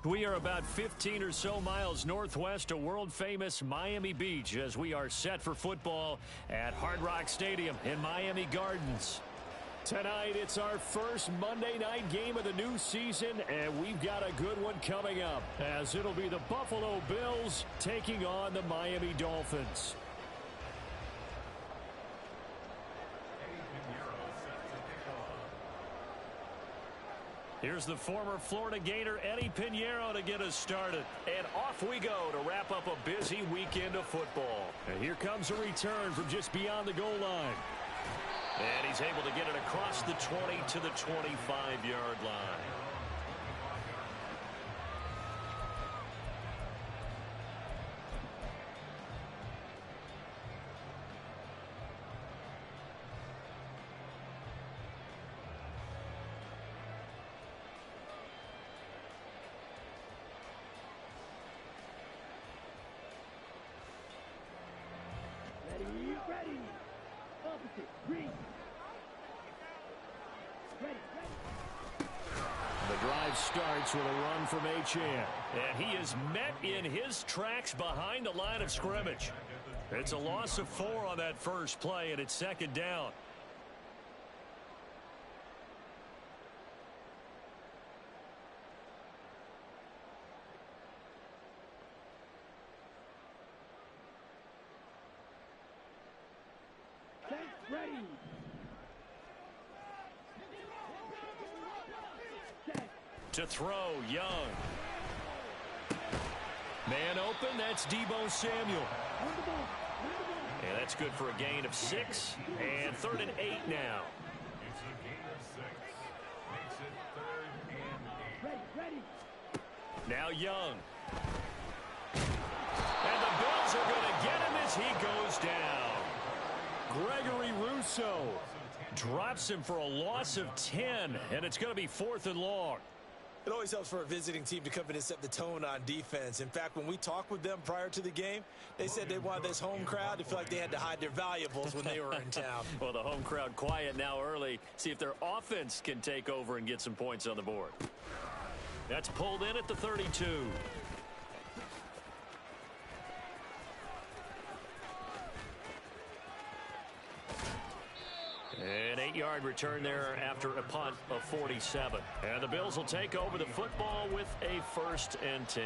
We are about 15 or so miles northwest of world-famous Miami Beach as we are set for football at Hard Rock Stadium in Miami Gardens. Tonight, it's our first Monday night game of the new season, and we've got a good one coming up, as it'll be the Buffalo Bills taking on the Miami Dolphins. Here's the former Florida Gator, Eddie Piñeiro, to get us started. And off we go to wrap up a busy weekend of football. And here comes a return from just beyond the goal line. And he's able to get it across the 20 to the 25-yard line. Ready. Opposite. Green. Ready. The drive starts with a run from Achane. And he is met in his tracks behind the line of scrimmage. It's a loss of 4 on that first play, and it's second down. Ready. To throw, Young. Man open, that's Deebo Samuel. And that's good for a gain of 6. And 3rd and 8 now. It's a gain of 6. Makes it 3rd and 8. Ready. Now Young. And the Bills are going to get him as he goes down. Gregory Rousseau drops him for a loss of 10, and it's going to be 4th and long. It always helps for a visiting team to come in and set the tone on defense. In fact, when we talked with them prior to the game, they said they wanted this home crowd to feel like they had to hide their valuables when they were in town. Well, the home crowd quiet now early. See if their offense can take over and get some points on the board. That's pulled in at the 32. An 8-yard return there after a punt of 47. And the Bills will take over the football with a 1st and 10.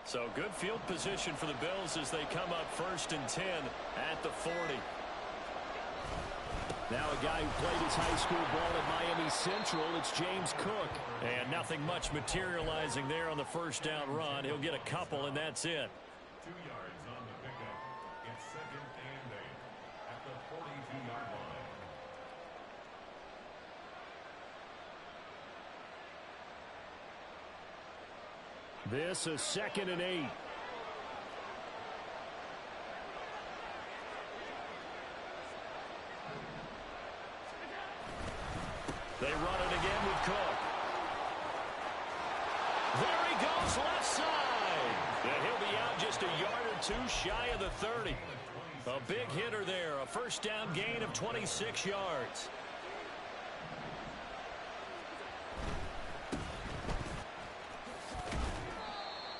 So good field position for the Bills as they come up 1st and 10 at the 40. Now a guy who played his high school ball at Miami Central, it's James Cook. And nothing much materializing there on the first down run. He'll get a couple, and that's it. 2 yards on the pickup. It's 2nd and 8 at the 42-yard line. This is 2nd and 8. They run it again with Cook. There he goes left side. And he'll be out just a yard or 2 shy of the 30. A big hitter there. A first down gain of 26 yards.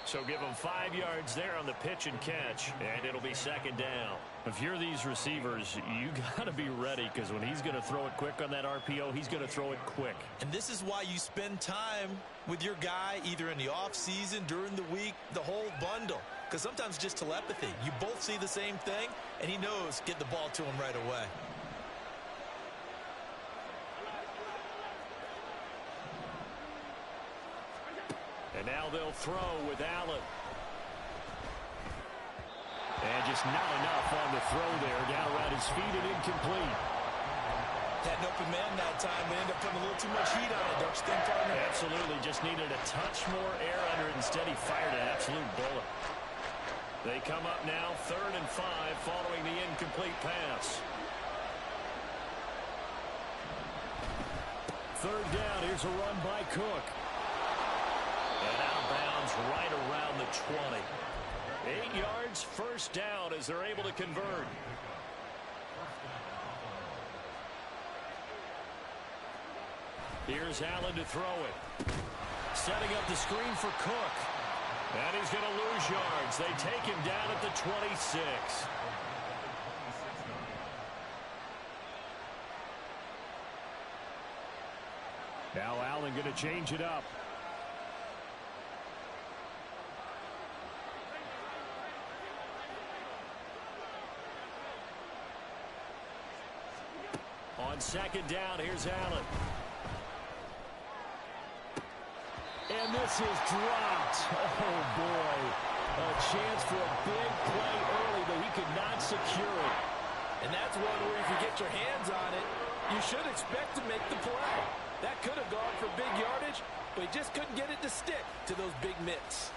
So give him 5 yards there on the pitch and catch, and it'll be 2nd down. If you're these receivers, you got to be ready, because when he's going to throw it quick on that RPO, he's going to throw it quick. And this is why you spend time with your guy either in the offseason, during the week, the whole bundle. Because sometimes just telepathy. You both see the same thing, and he knows get the ball to him right away. And now they'll throw with Allen. And just not enough on the throw there. Down around his feet and incomplete. Had an open man that time, but ended up putting a little too much heat on it, don't you think, partner? Absolutely. Just needed a touch more air under it. Instead, he fired an absolute bullet. They come up now, 3rd and 5, following the incomplete pass. 3rd down. Here's a run by Cook. And out of bounds right around the 20. 8 yards, 1st down as they're able to convert. Here's Allen to throw it. Setting up the screen for Cook. And he's going to lose yards. They take him down at the 26. Now Allen going to change it up. On 2nd down, here's Allen. And this is dropped. Oh, boy. A chance for a big play early, but he could not secure it. And that's one where if you get your hands on it, you should expect to make the play. That could have gone for big yardage, but he just couldn't get it to stick to those big mitts.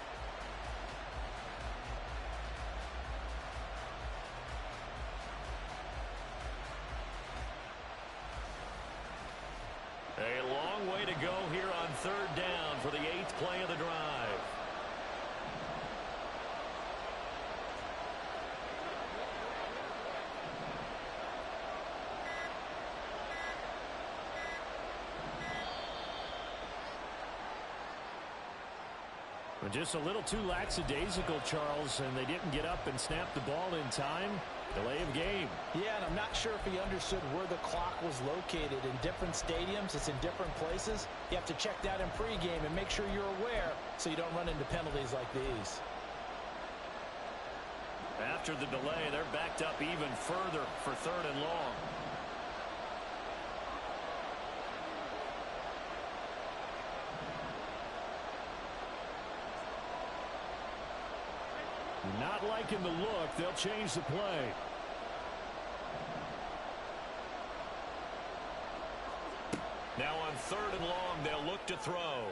A long way to go here on 3rd down for the 8th play of the drive. Just a little too lackadaisical, Charles, and they didn't get up and snap the ball in time. Delay of game. Yeah, and I'm not sure if he understood where the clock was located. In different stadiums, it's in different places. You have to check that in pregame and make sure you're aware so you don't run into penalties like these. After the delay, they're backed up even further for 3rd and long. Not liking the look. They'll change the play. Now on 3rd and long, they'll look to throw.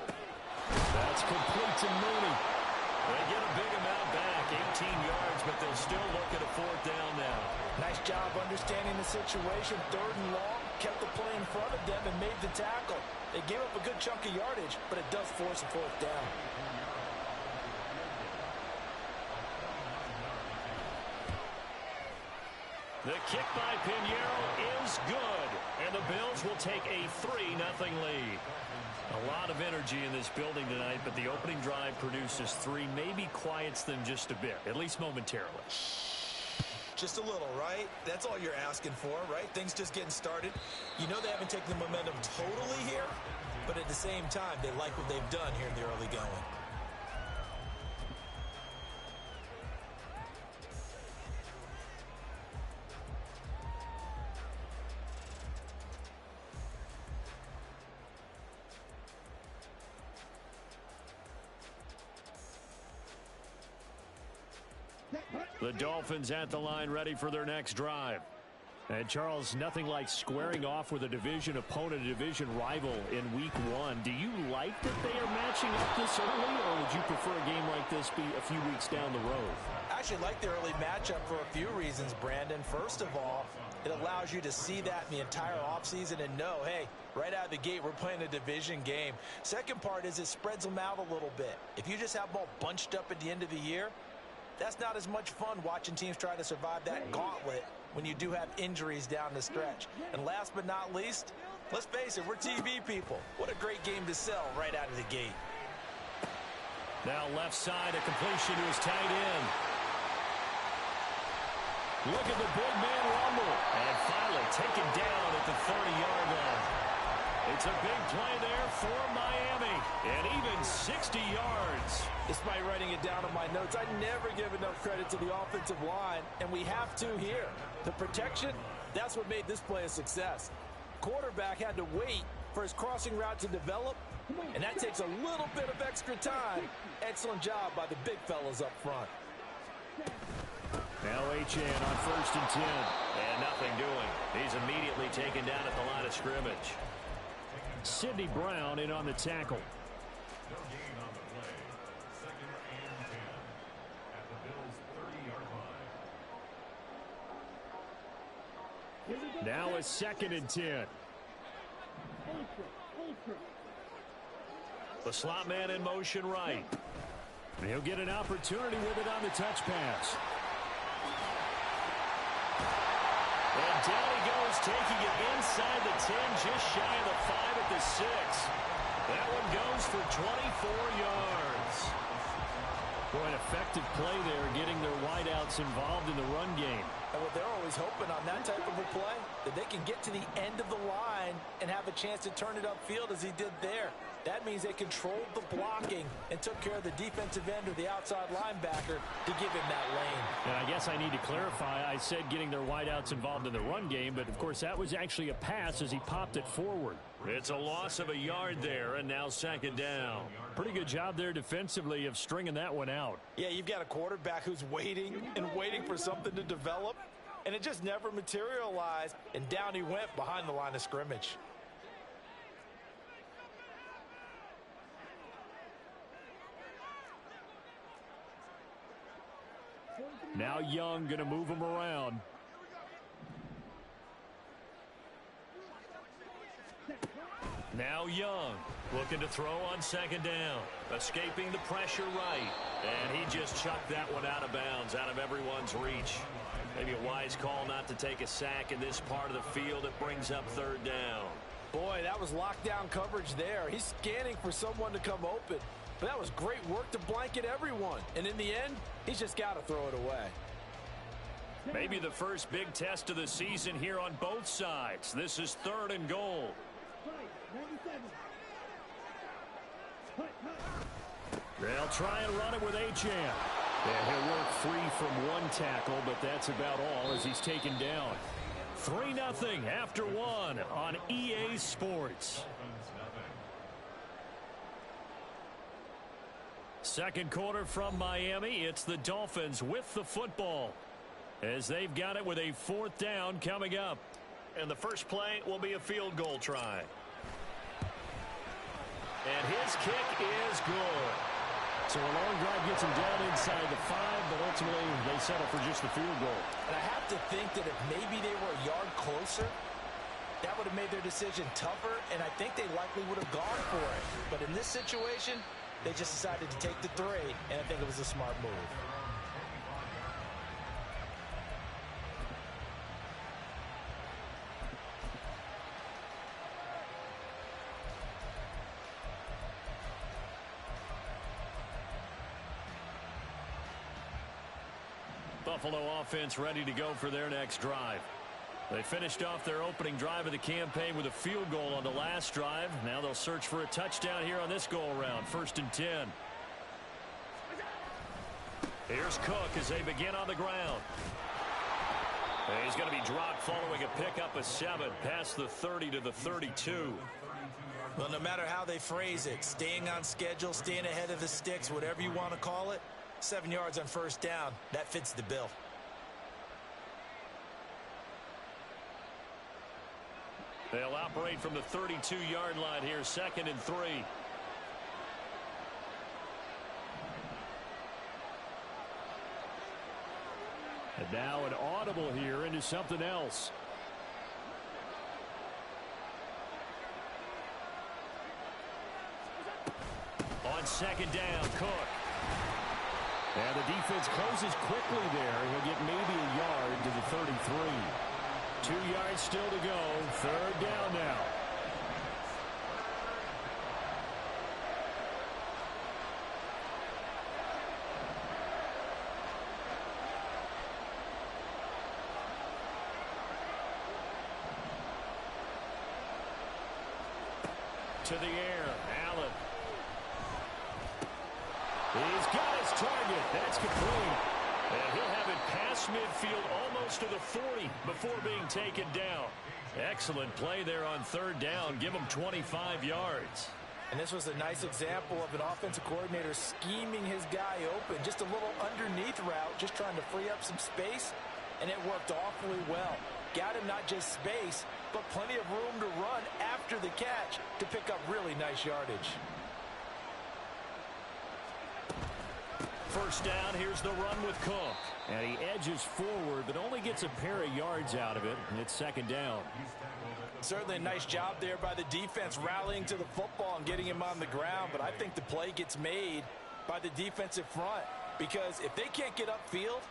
That's complete to Mooney. They get a big amount back, 18 yards, but they'll still look at a 4th down now. Nice job understanding the situation. 3rd and long, kept the play in front of them and made the tackle. They gave up a good chunk of yardage, but it does force a 4th down. The kick by Pinheiro is good, and the Bills will take a 3-0 lead. A lot of energy in this building tonight, but the opening drive produces 3. Maybe quiets them just a bit, at least momentarily. Just a little, right? That's all you're asking for, right? Things just getting started. You know they haven't taken the momentum totally here, but at the same time, they like what they've done here in the early going. The Dolphins at the line, ready for their next drive. And Charles, nothing like squaring off with a division opponent, a division rival in week 1. Do you like that they are matching up this early, or would you prefer a game like this be a few weeks down the road? I actually like the early matchup for a few reasons, Brandon. First of all, it allows you to see that in the entire offseason and know, hey, right out of the gate, we're playing a division game. Second part is it spreads them out a little bit. If you just have them all bunched up at the end of the year, that's not as much fun watching teams try to survive that gauntlet when you do have injuries down the stretch. And last but not least, let's face it, we're TV people. What a great game to sell right out of the gate. Now left side, a completion to his tight end. Look at the big man rumble. And finally taken down at the 30-yard line. It's a big play there for Miami. And even 60 yards. Despite writing it down on my notes, I never give enough credit to the offensive line, and we have to here. The protection, that's what made this play a success. Quarterback had to wait for his crossing route to develop, and that takes a little bit of extra time. Excellent job by the big fellas up front. Now Achane on 1st and 10. And nothing doing. He's immediately taken down at the line of scrimmage. Sidney Brown in on the tackle. No gain on the play. 2nd and 10 at the Bills' 30-yard line. Now a 2nd and 10. The slot man in motion right. And he'll get an opportunity with it on the touch pass. And down he goes, taking it inside the 10, just shy of the 5 at the 6. That one goes for 24 yards. Boy, an effective play there, getting their wideouts involved in the run game. And what they're always hoping on that type of a play, that they can get to the end of the line and have a chance to turn it upfield as he did there. That means they controlled the blocking and took care of the defensive end or the outside linebacker to give him that lane. And I guess I need to clarify, I said getting their wideouts involved in the run game, but of course that was actually a pass as he popped it forward. It's a loss of a yard there, and now 2nd down. Pretty good job there defensively of stringing that one out. Yeah, you've got a quarterback who's waiting and waiting for something to develop, and it just never materialized, and down he went behind the line of scrimmage. Now Young going to move him around. Now Young looking to throw on 2nd down. Escaping the pressure right. And he just chucked that one out of bounds, out of everyone's reach. Maybe a wise call not to take a sack in this part of the field. It brings up 3rd down. Boy, that was lockdown coverage there. He's scanning for someone to come open. But that was great work to blanket everyone. And in the end, he's just got to throw it away. Maybe the first big test of the season here on both sides. This is 3rd and goal. They'll try and run it with Achane. And he'll work free from one tackle, but that's about all as he's taken down. 3-0 after 1 on EA Sports. Second quarter from Miami. It's the Dolphins with the football as they've got it with a 4th down coming up. And the first play will be a field goal try. And his kick is good. So a long drive gets him down inside the 5, but ultimately they settle for just the field goal. And I have to think that if maybe they were a yard closer, that would have made their decision tougher, and I think they likely would have gone for it. But in this situation, they just decided to take the 3, and I think it was a smart move. Buffalo offense ready to go for their next drive. They finished off their opening drive of the campaign with a field goal on the last drive. Now they'll search for a touchdown here on this go-around. 1st and 10. Here's Cook as they begin on the ground. And he's going to be dropped following a pickup of 7 past the 30 to the 32. Well, no matter how they phrase it, staying on schedule, staying ahead of the sticks, whatever you want to call it, 7 yards on 1st down, that fits the bill. They'll operate from the 32-yard line here, 2nd and 3. And now an audible here into something else. On 2nd down, Cook. And the defense closes quickly there. He'll get maybe a yard to the 33. 2 yards still to go. 3rd down now. To the air, Allen. He's got his target. That's complete. And he'll have it past midfield almost to the 40 before being taken down. Excellent play there on 3rd down. Give him 25 yards. And this was a nice example of an offensive coordinator scheming his guy open. Just a little underneath route, just trying to free up some space, and it worked awfully well. Got him not just space, but plenty of room to run after the catch to pick up really nice yardage. First down, here's the run with Cook. And he edges forward, but only gets a pair of yards out of it, and it's second down. Certainly a nice job there by the defense rallying to the football and getting him on the ground, but I think the play gets made by the defensive front, because if they can't get upfield,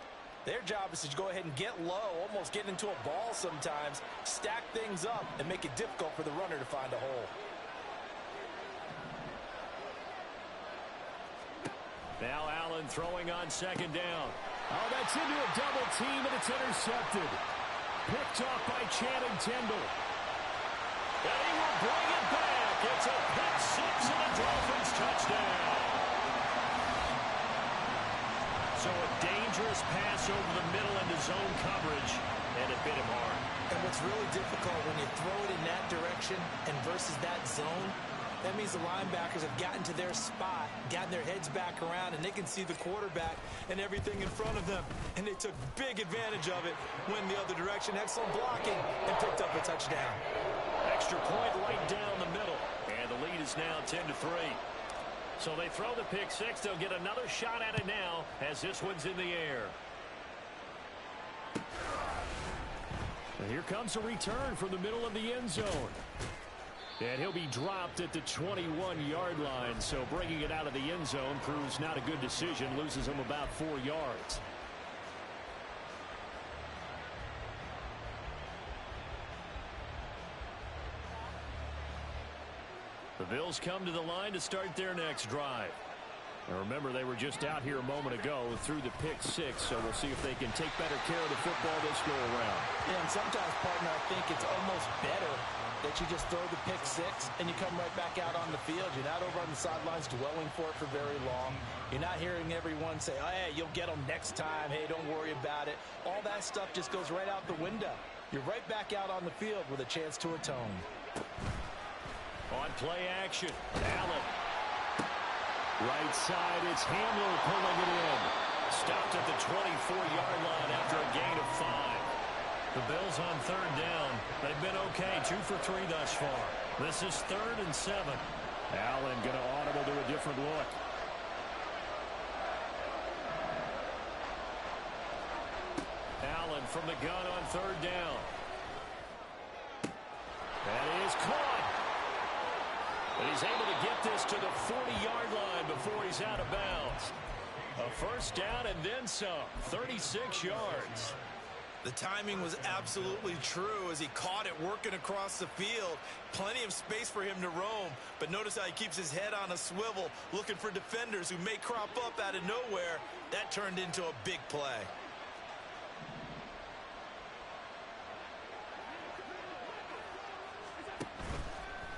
their job is to go ahead and get low, almost get into a ball sometimes, stack things up, and make it difficult for the runner to find a hole. Now Allen throwing on second down. Oh, that's into a double team, and it's intercepted. Picked off by Channing Tindall. And he will bring it back. It's a pick six and a Dolphins touchdown. So a dangerous pass over the middle into zone coverage, and it bit him hard. And what's really difficult when you throw it in that direction and versus that zone, that means the linebackers have gotten to their spot, gotten their heads back around, and they can see the quarterback and everything in front of them. And they took big advantage of it, went the other direction, excellent blocking, and picked up a touchdown. Extra point right down the middle. And the lead is now 10-3. So they throw the pick six. They'll get another shot at it now as this one's in the air. And here comes a return from the middle of the end zone. And he'll be dropped at the 21-yard line. So bringing it out of the end zone proves not a good decision. Loses him about 4 yards. The Bills come to the line to start their next drive. And remember, they were just out here a moment ago through the pick six, so we'll see if they can take better care of the football this go around. Yeah, and sometimes, partner, I think it's almost better that you just throw the pick six and you come right back out on the field. You're not over on the sidelines dwelling for it for very long. You're not hearing everyone say, oh, hey, you'll get them next time. Hey, don't worry about it. All that stuff just goes right out the window. You're right back out on the field with a chance to atone. On play action, Allen. Right side, it's Hamler pulling it in. Stopped at the 24-yard line after a gain of 5. The Bills on third down. They've been okay, 2 for 3 thus far. This is 3rd and 7. Allen going to audible to a different look. Allen from the gun on third down. That is caught. And he's able to get this to the 40-yard line before he's out of bounds. A first down and then some, 36 yards. The timing was absolutely true as he caught it working across the field. Plenty of space for him to roam, but notice how he keeps his head on a swivel, looking for defenders who may crop up out of nowhere. That turned into a big play.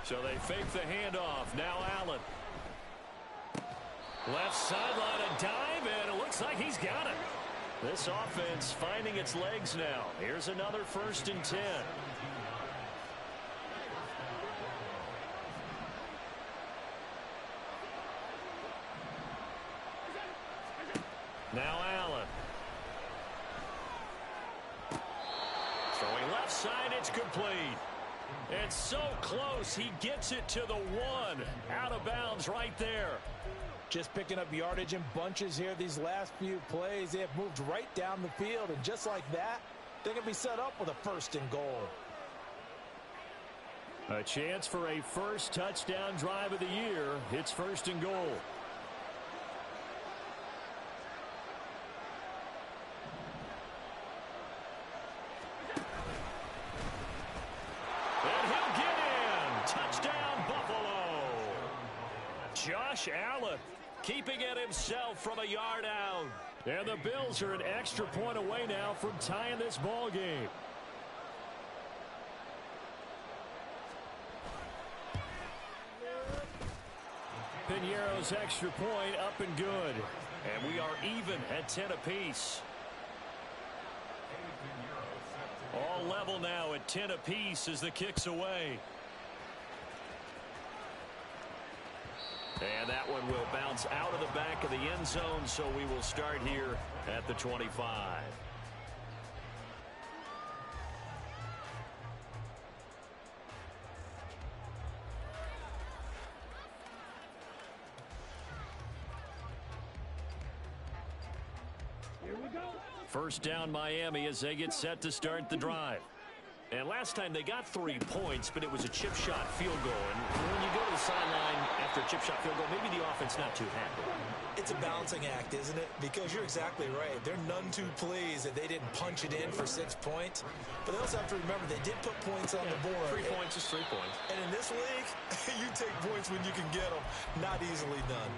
So they fake the handoff. Now Allen. Left sideline, a dive, and it looks like he's got it. This offense finding its legs now. Here's another 1st and 10. Now Allen. Throwing left side, it's complete. It's so close, he gets it to the 1. Out of bounds right there. Just picking up yardage in bunches here these last few plays. They have moved right down the field, and just like that, they can be set up with a 1st and goal. A chance for a first touchdown drive of the year. It's 1st and goal. And he'll get in. Touchdown, Buffalo. Josh Allen keeping it himself from a yard out. And the Bills are an extra point away now from tying this ball game. Piñeiro's extra point up and good. And we are even at 10 apiece. All level now at 10 apiece as the kick's away. And that one will bounce out of the back of the end zone, so we will start here at the 25. Here we go. First down Miami as they get set to start the drive. And last time they got 3 points, but it was a chip shot field goal. And when you go to the sideline after a chip shot field goal, maybe the offense not too happy. It's a balancing act, isn't it? Because you're exactly right. They're none too pleased that they didn't punch it in for 6 points. But they also have to remember they did put points on the board. 3 points is 3 points. And in this league, you take points when you can get them. Not easily done.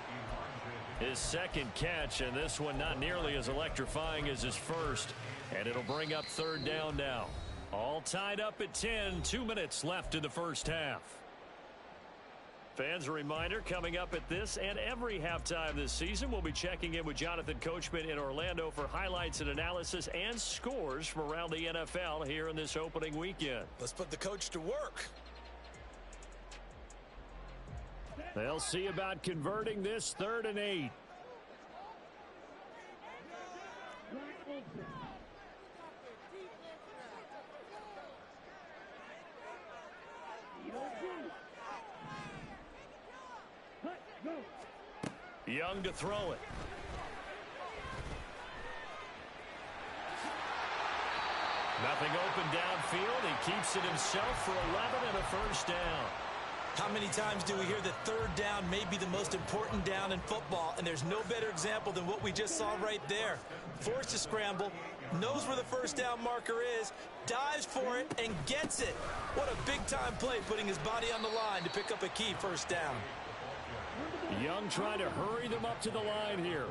His second catch, and this one not nearly as electrifying as his first. And it'll bring up third down now. All tied up at 10, 2 minutes left in the first half. Fans, a reminder, coming up at this and every halftime this season, we'll be checking in with Jonathan Coachman in Orlando for highlights and analysis and scores from around the NFL here in this opening weekend. Let's put the coach to work. They'll see about converting this 3rd and 8. Wide open. Hut, go. Young to throw it. Nothing open downfield. He keeps it himself for 11 and a first down. How many times do we hear that third down may be the most important down in football, and there's no better example than what we just saw right there. Forced to scramble, knows where the first down marker is, dives for it, and gets it. What a big-time play, putting his body on the line to pick up a key first down. Young trying to hurry them up to the line here.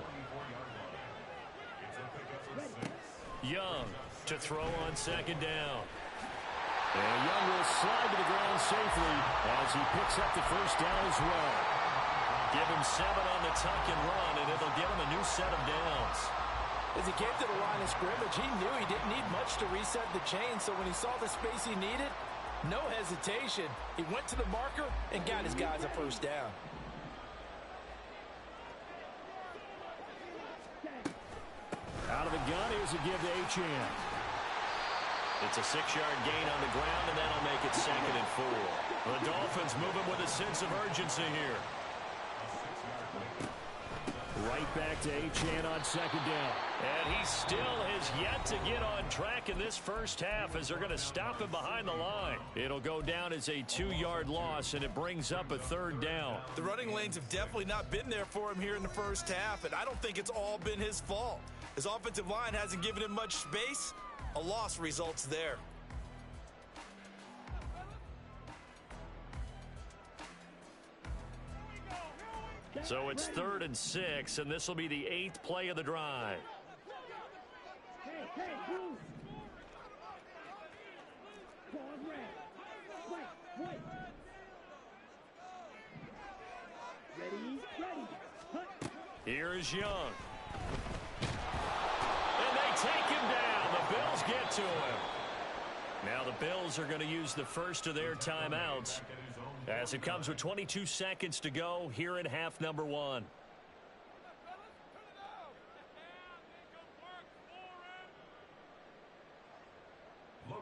Young to throw on second down. And Young will slide to the ground safely as he picks up the first down as well. Give him 7 on the tuck and run, and it'll give him a new set of downs. As he came to the line of scrimmage, he knew he didn't need much to reset the chain, so when he saw the space he needed, no hesitation. He went to the marker and got his guys a first down. Out of the gun, here's a give to Achane. It's a 6-yard gain on the ground, and that'll make it 2nd and 4. The Dolphins moving with a sense of urgency here. Right back to Achane on second down. And he still has yet to get on track in this first half as they're going to stop him behind the line. It'll go down as a 2-yard loss, and it brings up a third down. The running lanes have definitely not been there for him here in the first half, and I don't think it's all been his fault. His offensive line hasn't given him much space. A loss results there. So it's 3rd and 6, and this will be the 8th play of the drive. Hey, move. Pause red. Wait. Ready. Hut. Here is Young. And they take him down. The Bills get to him. Now the Bills are going to use the first of their timeouts as it comes with 22 seconds to go here in half number 1.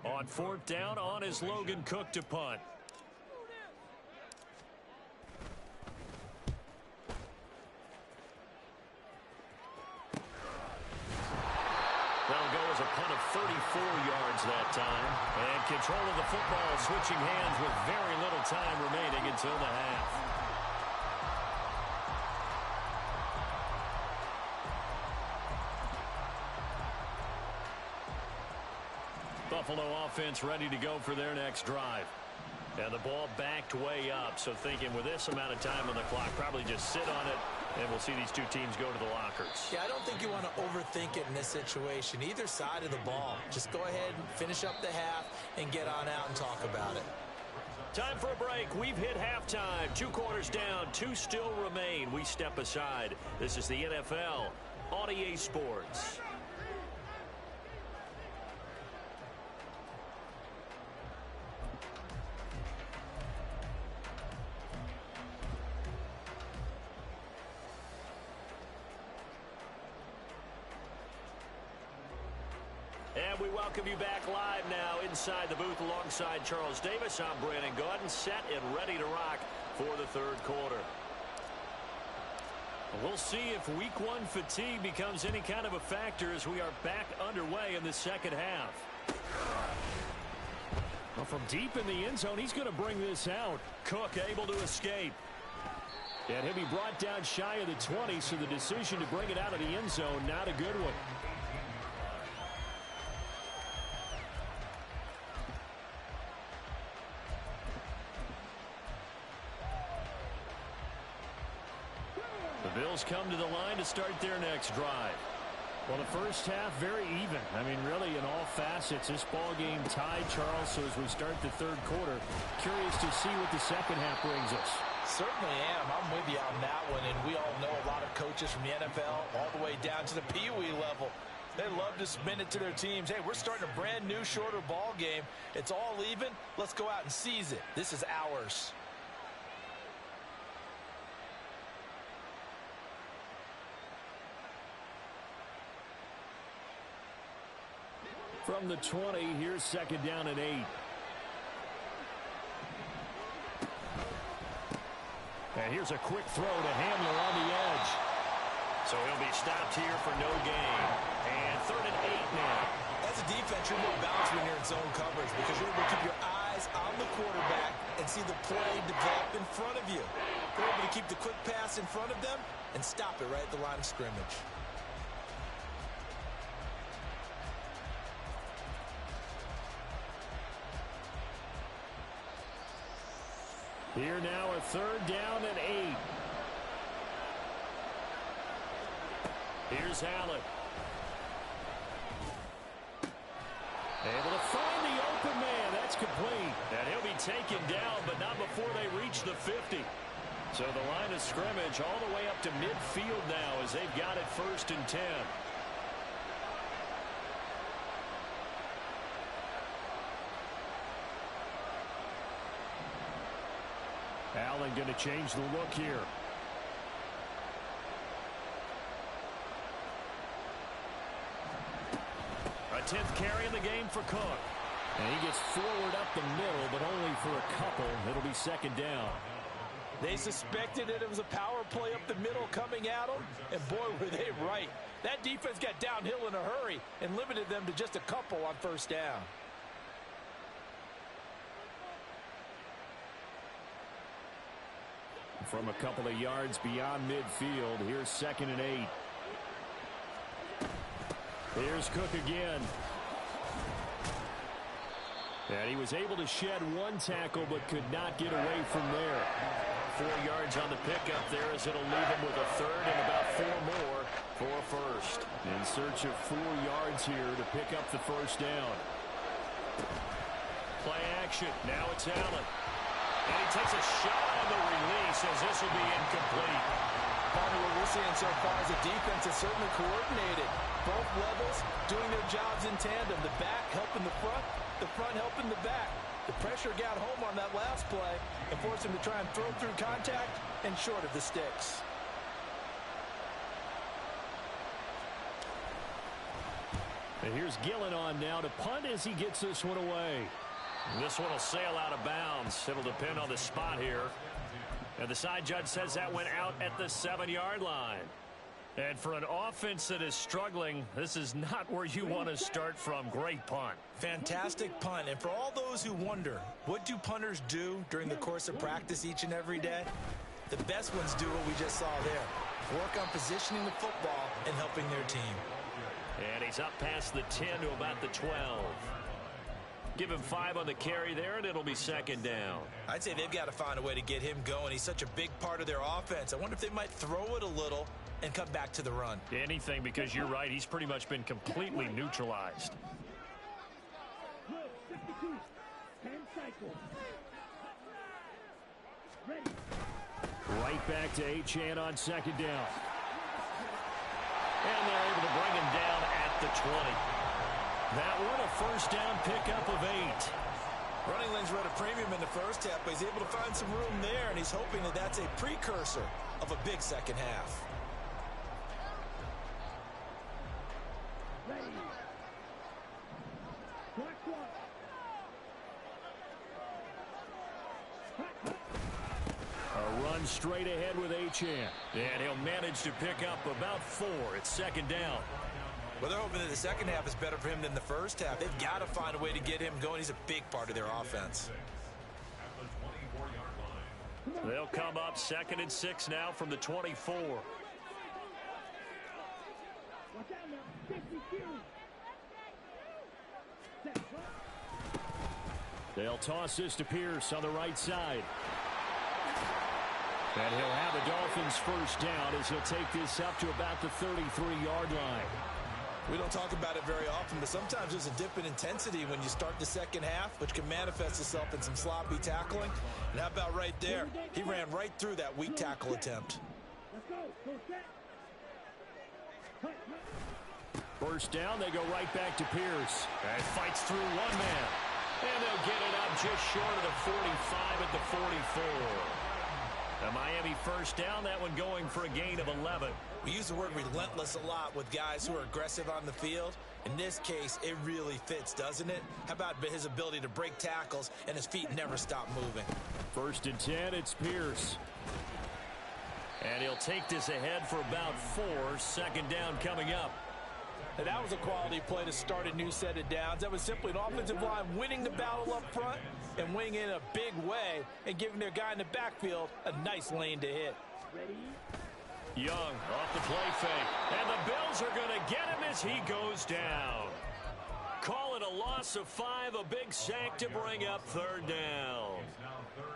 On 4th down, on is Logan Cook to punt. That'll go as a punt of 34 yards that time. And control of the football switching hands with very little time remaining until the half. Buffalo offense ready to go for their next drive. And the ball backed way up, so thinking with this amount of time on the clock, probably just sit on it, and we'll see these two teams go to the lockers. Yeah, I don't think you want to overthink it in this situation. Either side of the ball. Just go ahead and finish up the half and get on out and talk about it. Time for a break. We've hit halftime. 2 quarters down, 2 still remain. We step aside. This is the NFL on EA Sports. And we welcome you back live now inside the booth alongside Charles Davis. I'm Brandon Gaudin, set and ready to rock for the third quarter. We'll see if week one fatigue becomes any kind of a factor as we are back underway in the second half. Well, from deep in the end zone, he's going to bring this out. Cook able to escape. And he'll be brought down shy of the 20, so the decision to bring it out of the end zone, not a good one. The Bills come to the line to start their next drive. Well, the first half, very even. I mean, really, in all facets, this ball game tied, Charles. So as we start the third quarter, curious to see what the second half brings us. Certainly am. I'm with you on that one. And we all know a lot of coaches from the NFL all the way down to the Pee Wee level. They love to spin it to their teams. Hey, we're starting a brand new, shorter ball game. It's all even. Let's go out and seize it. This is ours. From the 20, here's second down and 8. And here's a quick throw to Hamler on the edge. So he'll be stopped here for no gain. And 3rd and 8 now. As a defense, you're more balanced when you're in zone coverage because you're able to keep your eyes on the quarterback and see the play develop in front of you. You're able to keep the quick pass in front of them and stop it right at the line of scrimmage. Here now a 3rd down and 8. Here's Allen. Able to find the open man. That's complete. And he'll be taken down, but not before they reach the 50. So the line of scrimmage all the way up to midfield now as they've got it 1st and 10. Allen going to change the look here. A 10th carry in the game for Cook. And he gets forward up the middle, but only for a couple. It'll be 2nd down. They suspected that it was a power play up the middle coming at them, and boy, were they right. That defense got downhill in a hurry and limited them to just a couple on 1st down. From a couple of yards beyond midfield, here's 2nd and 8. Here's Cook again. And he was able to shed one tackle but could not get away from there. 4 yards on the pickup there as it'll leave him with a 3rd and about 4 more for a 1st. In search of 4 yards here to pick up the 1st down. Play action. Now it's Allen. And he takes a shot on the release as this will be incomplete. Partner, what we're seeing so far is the defense is certainly coordinated. Both levels doing their jobs in tandem. The back helping the front helping the back. The pressure got home on that last play and forced him to try and throw through contact and short of the sticks. And here's Gillen on now to punt as he gets this one away. This one will sail out of bounds. It'll depend on the spot here. And the side judge says that went out at the 7-yard line. And for an offense that is struggling, this is not where you want to start from. Great punt. Fantastic punt. And for all those who wonder, what do punters do during the course of practice each and every day? The best ones do what we just saw there. Work on positioning the football and helping their team. And he's up past the 10 to about the 12. Give him 5 on the carry there, and it'll be 2nd down. I'd say they've got to find a way to get him going. He's such a big part of their offense. I wonder if they might throw it a little and come back to the run. Anything, because you're right. He's pretty much been completely neutralized. Good. 62. 10 cycles. Ready. Right back to Achane on 2nd down. And they're able to bring him down at the 20. That one a 1st down pickup of 8. Running lanes were at a premium in the first half, but he's able to find some room there, and he's hoping that that's a precursor of a big second half. Ready. comes straight ahead with Achane. And he'll manage to pick up about 4 at second down. Well, they're hoping that the second half is better for him than the first half. They've got to find a way to get him going. He's a big part of their offense. They'll come up 2nd and 6 now from the 24. Watch out now. 52. They'll toss this to Pierce on the right side. And he'll have the Dolphins first down as he'll take this up to about the 33-yard line. We don't talk about it very often, but sometimes there's a dip in intensity when you start the second half, which can manifest itself in some sloppy tackling. And how about right there? He ran right through that weak tackle attempt. Let's go. Go set. First down, they go right back to Pierce. And fights through one man. And they'll get it up just short of the 45 at the 44. A Miami first down, that one going for a gain of 11. We use the word relentless a lot with guys who are aggressive on the field. In this case, it really fits, doesn't it? How about his ability to break tackles and his feet never stop moving? 1st and 10, it's Pierce. And he'll take this ahead for about 4. Second down coming up. And that was a quality play to start a new set of downs. That was simply an offensive line winning the battle up front and winning in a big way and giving their guy in the backfield a nice lane to hit. Young off the play fake. And the Bills are going to get him as he goes down. Call it a loss of 5, a big sack to bring up 3rd down.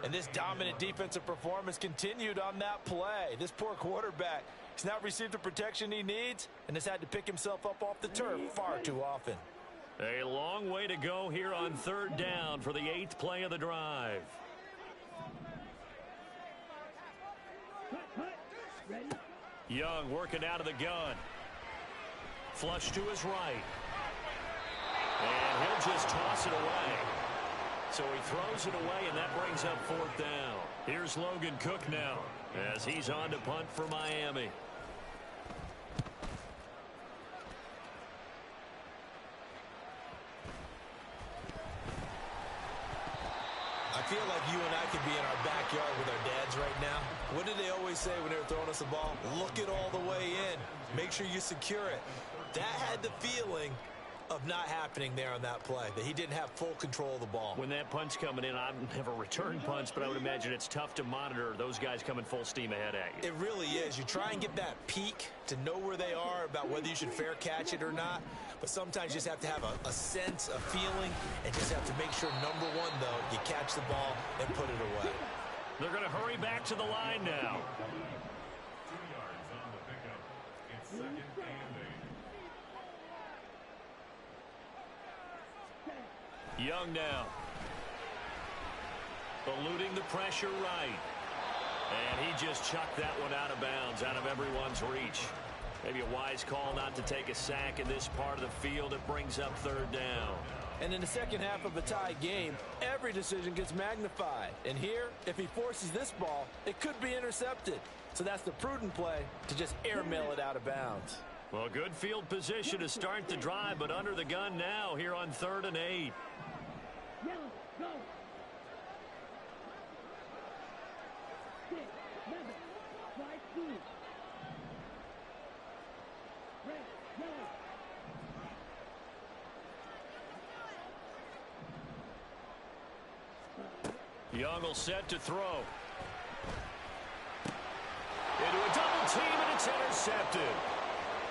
And this dominant defensive performance continued on that play. This poor quarterback has not received the protection he needs and has had to pick himself up off the turf far too often. A long way to go here on 3rd down for the 8th play of the drive. Young working out of the gun. Flush to his right. And he'll just toss it away. So he throws it away, and that brings up 4th down. Here's Logan Cook now as he's on to punt for Miami. I feel like you and I could be in our backyard with our dads right now. What did they always say when they were throwing us the ball? Look it all the way in. Make sure you secure it. That had the feeling of not happening there on that play, that he didn't have full control of the ball. When that punch coming in, I've never returned punts, but I would imagine it's tough to monitor those guys coming full steam ahead at you. It really is. You try and get that peek to know where they are, about whether you should fair catch it or not. But sometimes you just have to have a sense, a feeling, and just have to make sure, number one, though, you catch the ball and put it away. They're going to hurry back to the line now. 2 yards on the pickup. It's 2nd and 8. Young now. Eluding the pressure right. And he just chucked that one out of bounds, out of everyone's reach. Maybe a wise call not to take a sack in this part of the field. It brings up 3rd down. And in the second half of a tie game, every decision gets magnified. And here, if he forces this ball, it could be intercepted. So that's the prudent play, to just airmail it out of bounds. Well, good field position to start the drive, but under the gun now here on 3rd and 8. Yellow, go. 6, 11, 5, 2. Red, yellow. Young will set to throw. Into a double team, and it's intercepted.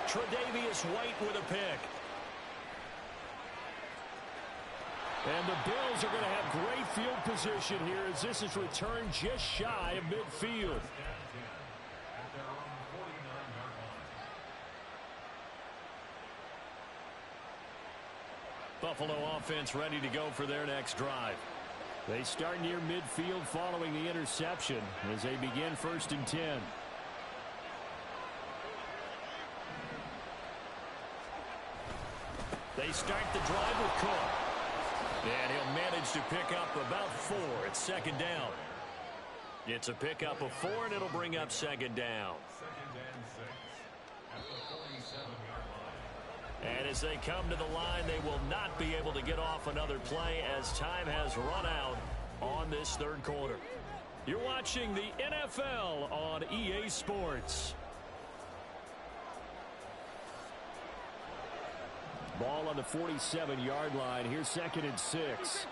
Tre'Davious White with a pick. And the Bills are going to have great field position here as this is returned just shy of midfield. Buffalo offense ready to go for their next drive. They start near midfield following the interception as they begin 1st and 10. They start the drive with Cook. And he'll manage to pick up about 4 at 2nd down. It's a pickup of 4, and it'll bring up 2nd down. 2nd and 6 at the 47-yard line. And as they come to the line, they will not be able to get off another play as time has run out on this 3rd quarter. You're watching the NFL on EA Sports. Ball on the 47-yard line. Here's 2nd and 6.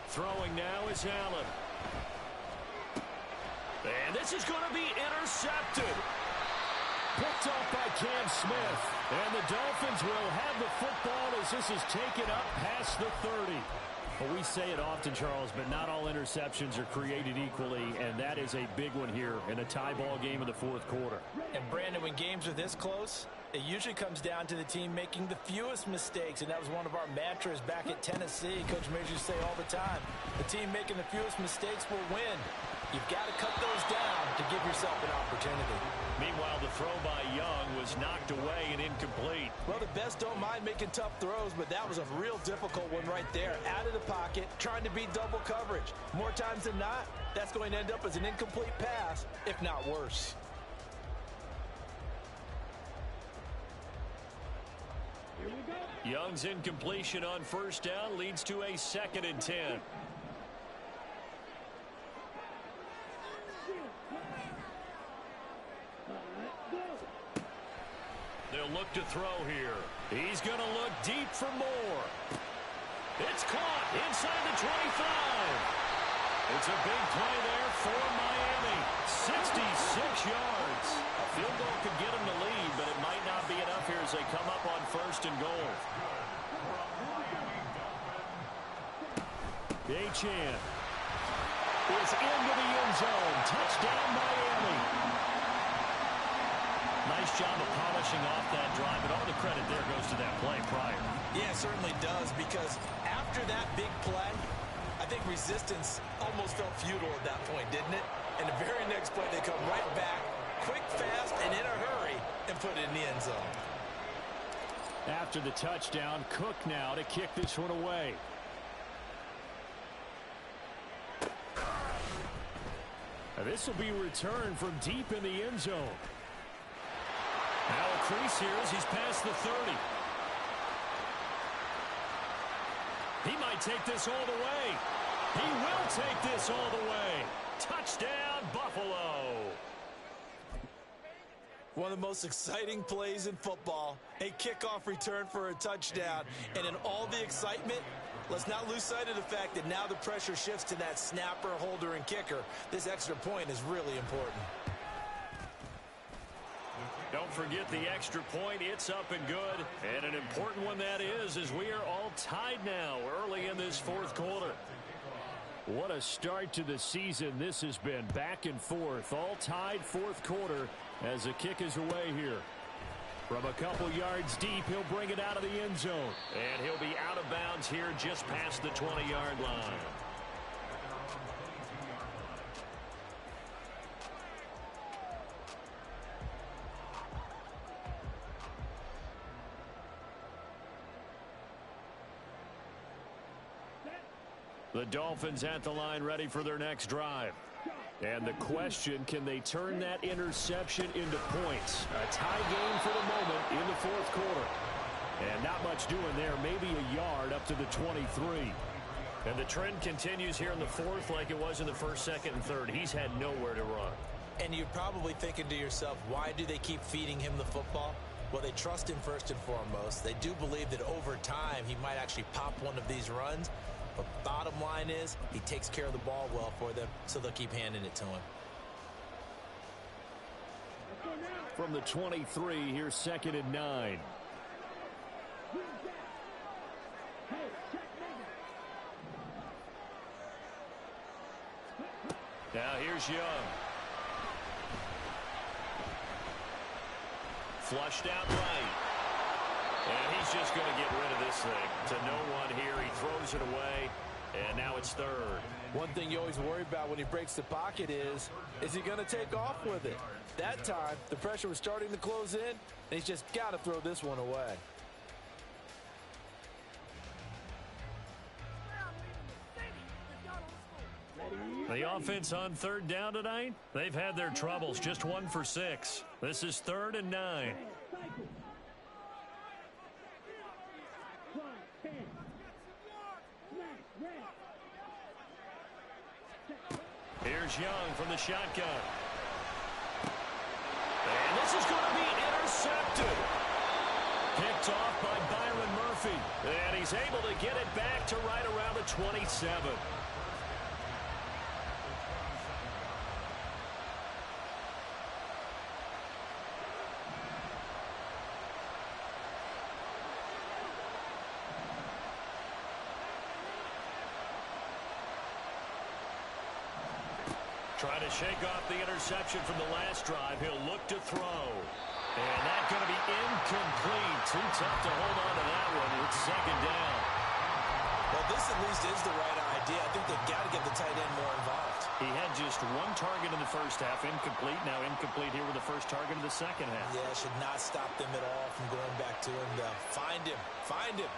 Throwing now is Allen. And this is going to be intercepted. Picked off by Cam Smith. And the Dolphins will have the football as this is taken up past the 30. Well, we say it often, Charles, but not all interceptions are created equally, and that is a big one here in a tie ball game in the 4th quarter. And, Brandon, when games are this close, it usually comes down to the team making the fewest mistakes, and that was one of our mantras back at Tennessee. Coach Mears used to say all the time, the team making the fewest mistakes will win. You've got to cut those down to give yourself an opportunity. Meanwhile, the throw by Young was knocked away and incomplete. Well, the best don't mind making tough throws, but that was a real difficult one right there. Out of the pocket, trying to beat double coverage. More times than not, that's going to end up as an incomplete pass, if not worse. Here we go. Young's incompletion on 1st down leads to a 2nd and 10. They'll look to throw here. He's going to look deep for more. It's caught inside the 25. It's a big play there for Miami. 66 yards. A field goal could get them the lead, but it might not be enough here as they come up on 1st and goal. Achane is into the end zone. Touchdown, Miami. Nice job of polishing off that drive, but all the credit there goes to that play prior. Yeah, it certainly does, because after that big play, I think resistance almost felt futile at that point, didn't it? And the very next play, they come right back, quick, fast, and in a hurry, and put it in the end zone. After the touchdown, Cook now to kick this one away. Now this will be returned from deep in the end zone. Now a crease here as he's past the 30. He might take this all the way. He will take this all the way. Touchdown, Buffalo. One of the most exciting plays in football, a kickoff return for a touchdown. And in all the excitement, let's not lose sight of the fact that now the pressure shifts to that snapper, holder, and kicker. This extra point is really important. Don't forget the extra point. It's up and good. And an important one that is, as we are all tied now early in this 4th quarter. What a start to the season this has been. Back and forth, all tied 4th quarter as the kick is away here. From a couple yards deep, he'll bring it out of the end zone. And he'll be out of bounds here just past the 20-yard line. The Dolphins at the line ready for their next drive. And the question, can they turn that interception into points? A tie game for the moment in the 4th quarter. And not much doing there, maybe a yard up to the 23. And the trend continues here in the 4th like it was in the 1st, 2nd, and 3rd. He's had nowhere to run. And you're probably thinking to yourself, why do they keep feeding him the football? Well, they trust him first and foremost. They do believe that over time he might actually pop one of these runs. But bottom line is, he takes care of the ball well for them, so they'll keep handing it to him. From the 23, here's 2nd and 9. Now here's Young. Flushed out right. And he's just going to get rid of this thing to no one here. He throws it away, and now it's 3rd. One thing you always worry about when he breaks the pocket is he going to take off with it? That time, the pressure was starting to close in, and he's just got to throw this one away. The offense on 3rd down tonight, they've had their troubles. Just 1 for 6. This is 3rd and 9. Here's Young from the shotgun. And this is going to be intercepted. Picked off by Byron Murphy. And he's able to get it back to right around the 27. Trying to shake off the interception from the last drive. He'll look to throw. And that's going to be incomplete. Too tough to hold on to that one. It's second down. Well, this at least is the right idea. I think they've got to get the tight end more involved. He had just one target in the first half. Incomplete. Now incomplete here with the first target in the second half. Yeah, should not stop them at all from going back to him. Find him. Find him.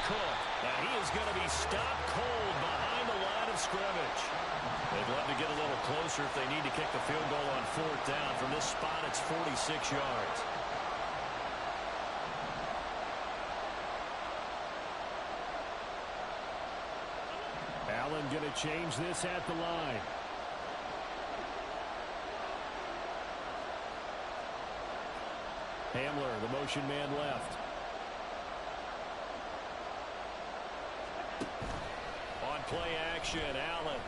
Cook. And he is going to be stopped cold behind the line of scrimmage. They'd love to get a little closer if they need to kick the field goal on fourth down. From this spot, it's 46 yards. Allen going to change this at the line. Hamler, the motion man left. Play action, Allen.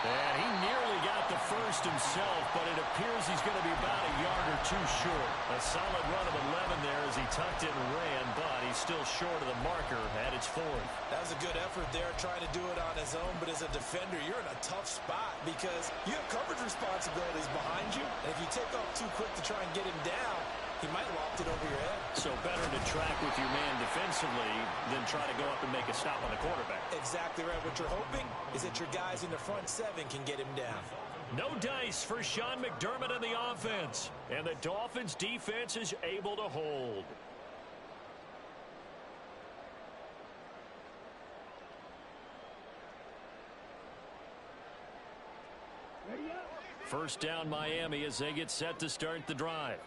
And he nearly got the first himself, but it appears he's going to be about a yard or two short. A solid run of 11 there as he tucked it and ran, but he's still short of the marker at its fourth. That was a good effort there, trying to do it on his own, but as a defender, you're in a tough spot because you have coverage responsibilities behind you, and if you take off too quick to try and get him down, he might loft it over your head. So better to track with your man defensively than try to go up and make a stop on the quarterback. Exactly right. What you're hoping is that your guys in the front seven can get him down. No dice for Sean McDermott and the offense. And the Dolphins defense is able to hold. First down Miami as they get set to start the drive.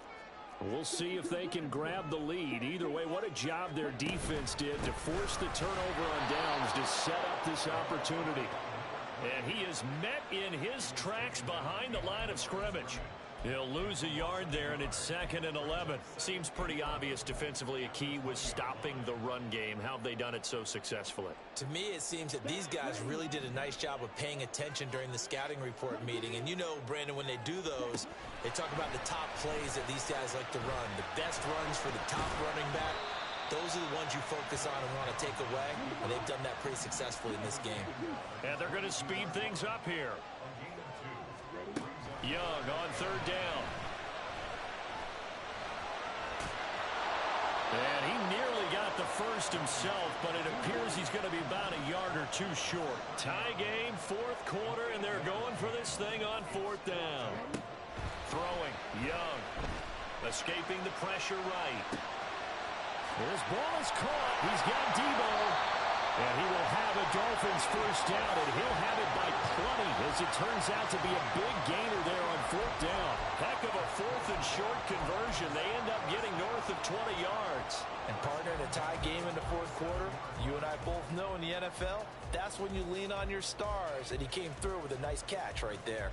We'll see if they can grab the lead. Either way, what a job their defense did to force the turnover on downs to set up this opportunity. And he is met in his tracks behind the line of scrimmage. He'll lose a yard there, and it's 2nd and 11. Seems pretty obvious defensively a key was stopping the run game. How have they done it so successfully? To me, it seems that these guys really did a nice job of paying attention during the scouting report meeting. And you know, Brandon, when they do those, they talk about the top plays that these guys like to run. The best runs for the top running back. Those are the ones you focus on and want to take away. And they've done that pretty successfully in this game. And they're going to speed things up here. Young on third down. And he nearly got the first himself, but it appears he's going to be about a yard or two short. Tie game, fourth quarter, and they're going for this thing on fourth down. Throwing, Young. Escaping the pressure right. This ball is caught. He's got Debo. And he will have a Dolphins first down, and he'll have it by 20 as it turns out to be a big gainer there on fourth down. Heck of a fourth and short conversion. They end up getting north of 20 yards. And partner, in a tie game in the fourth quarter, you and I both know in the NFL, that's when you lean on your stars, and he came through with a nice catch right there.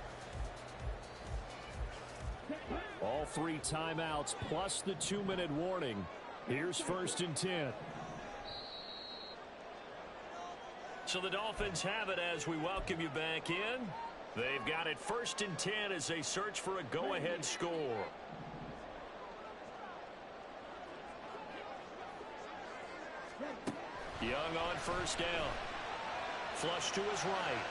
All 3 timeouts plus the 2-minute warning. Here's 1st and 10. So the Dolphins have it as we welcome you back in. They've got it 1st and 10 as they search for a go-ahead score. Young on first down. Flush to his right.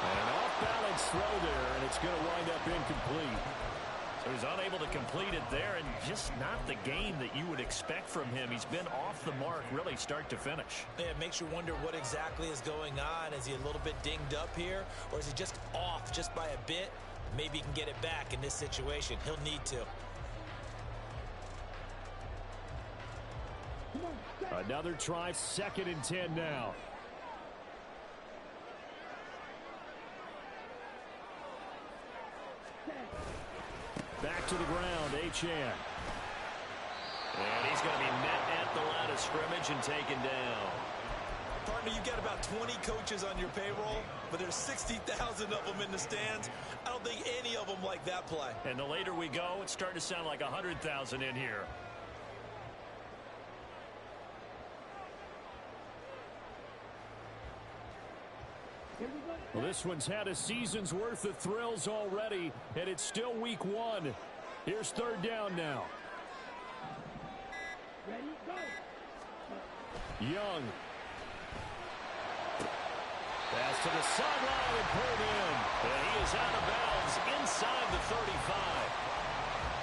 And an off-balance throw there, and it's going to wind up incomplete. So he's unable to complete it there, and just not the game that you would expect from him. He's been off the mark really start to finish. Yeah, it makes you wonder what exactly is going on. Is he a little bit dinged up here, or is he just off just by a bit? Maybe he can get it back in this situation. He'll need to. Another try, 2nd and 10 now. Back to the ground, Achane. And he's going to be met at the line of scrimmage and taken down. Partner, you've got about 20 coaches on your payroll, but there's 60,000 of them in the stands. I don't think any of them like that play. And the later we go, it's starting to sound like 100,000 in here. Well, this one's had a season's worth of thrills already, and it's still week one. Here's third down now. Ready, go. Young. Pass to the sideline and pulled in. And he is out of bounds inside the 35.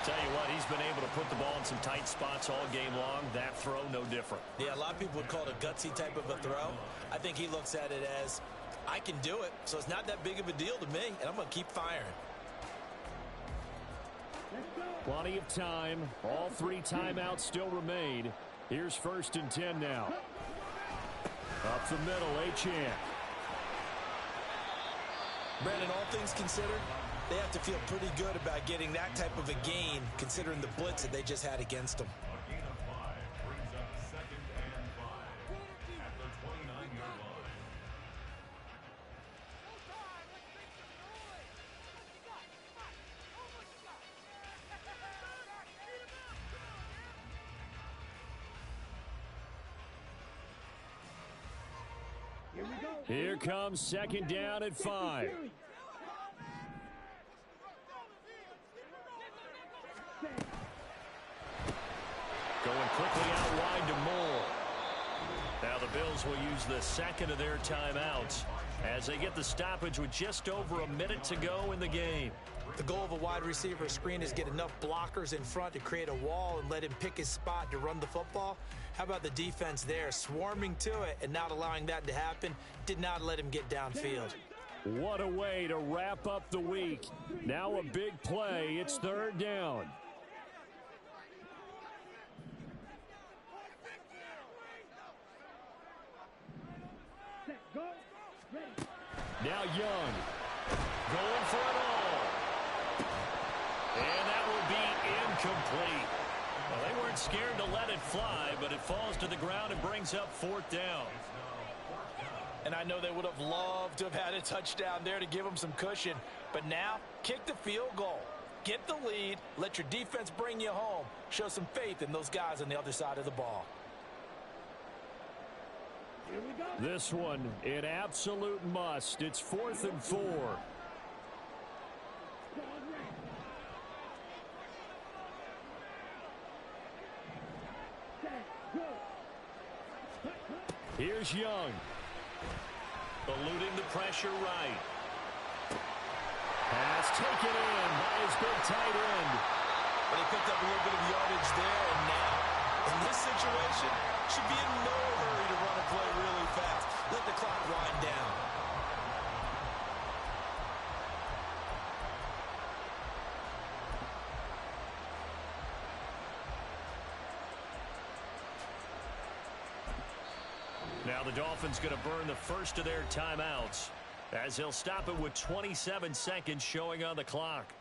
Tell you what, he's been able to put the ball in some tight spots all game long. That throw, no different. Yeah, a lot of people would call it a gutsy type of a throw. I think he looks at it as, I can do it, so it's not that big of a deal to me, and I'm going to keep firing. Plenty of time. All three timeouts still remain. Here's 1st and 10 now. Up the middle, Achane. Brandon, all things considered, they have to feel pretty good about getting that type of a gain, considering the blitz that they just had against them. A gain of 5 brings up 2nd and 5 at the 29-yard line. Here we go. Here comes 2nd down at 5. Going quickly out wide to Moore. Now the Bills will use the second of their timeouts as they get the stoppage with just over a minute to go in the game. The goal of a wide receiver screen is get enough blockers in front to create a wall and let him pick his spot to run the football. How about the defense there, swarming to it and not allowing that to happen? Did not let him get downfield. What a way to wrap up the week. Now a big play. It's 3rd down. Set, go. Ready. Now Young. Going for it all. And that will be incomplete. Well, they weren't scared to let it fly, but it falls to the ground and brings up 4th down. And I know they would have loved to have had a touchdown there to give them some cushion. But now, kick the field goal. Get the lead. Let your defense bring you home. Show some faith in those guys on the other side of the ball. Here we go. This one, an absolute must. It's 4th and 4. Here's Young. Eluding the pressure right. Pass taken in by his big tight end. But he picked up a little bit of yardage there, and now, in this situation, should be in no hurry to run a play really fast. Let the clock wind down. Now the Dolphins going to burn the first of their timeouts as they'll stop it with 27 seconds showing on the clock.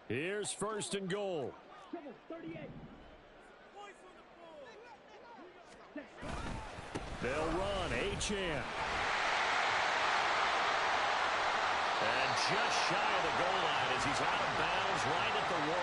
Here's 1st and goal. 38. They'll run. Achane. And just shy of the goal line as he's out of bounds right at the 1.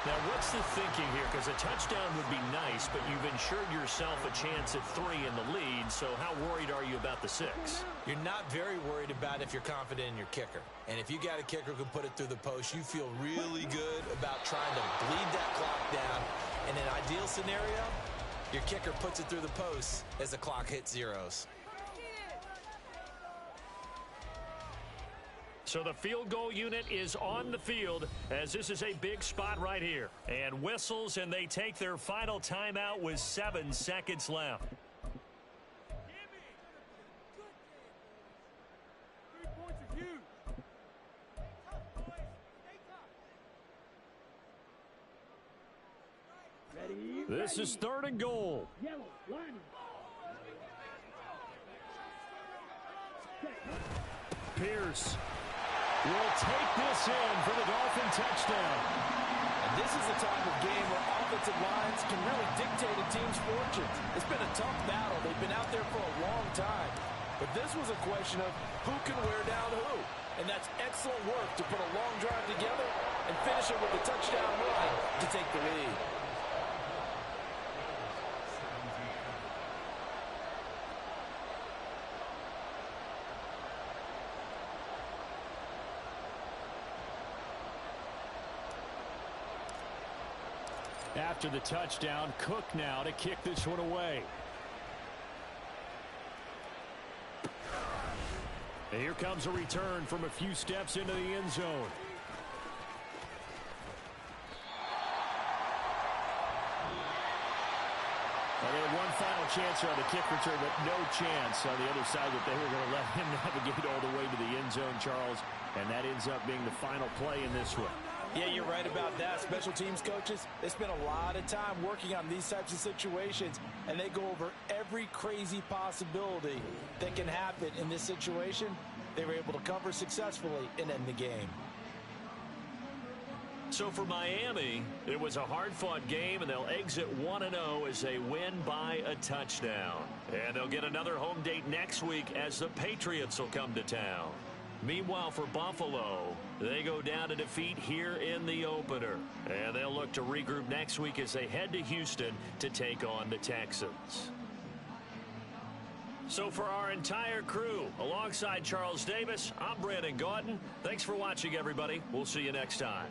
Now, what's the thinking here? Because a touchdown would be nice, but you've ensured yourself a chance at 3 in the lead, so how worried are you about the 6? You're not very worried about if you're confident in your kicker. And if you got a kicker who can put it through the post, you feel really good about trying to bleed that clock down. In an ideal scenario, your kicker puts it through the post as the clock hits zeros. So the field goal unit is on the field as this is a big spot right here. And whistles, and they take their final timeout with 7 seconds left. This is 3rd and goal. Yellow, lineman. Set, go. Pierce will take this in for the Dolphin touchdown. And this is the type of game where offensive lines can really dictate a team's fortunes. It's been a tough battle. They've been out there for a long time. But this was a question of who can wear down who. And that's excellent work to put a long drive together and finish it with a touchdown run to take the lead. After the touchdown, Cook now to kick this one away. And here comes a return from a few steps into the end zone. Well, they had one final chance on the kick return, but no chance on the other side that they were going to let him navigate all the way to the end zone, Charles. And that ends up being the final play in this one. Yeah, you're right about that. Special teams coaches, they spend a lot of time working on these types of situations, and they go over every crazy possibility that can happen in this situation. They were able to cover successfully and end the game. So for Miami, it was a hard-fought game, and they'll exit 1-0 as they win by a touchdown. And they'll get another home date next week as the Patriots will come to town. Meanwhile, for Buffalo, they go down to defeat here in the opener. And they'll look to regroup next week as they head to Houston to take on the Texans. So for our entire crew, alongside Charles Davis, I'm Brandon Gaudin. Thanks for watching, everybody. We'll see you next time.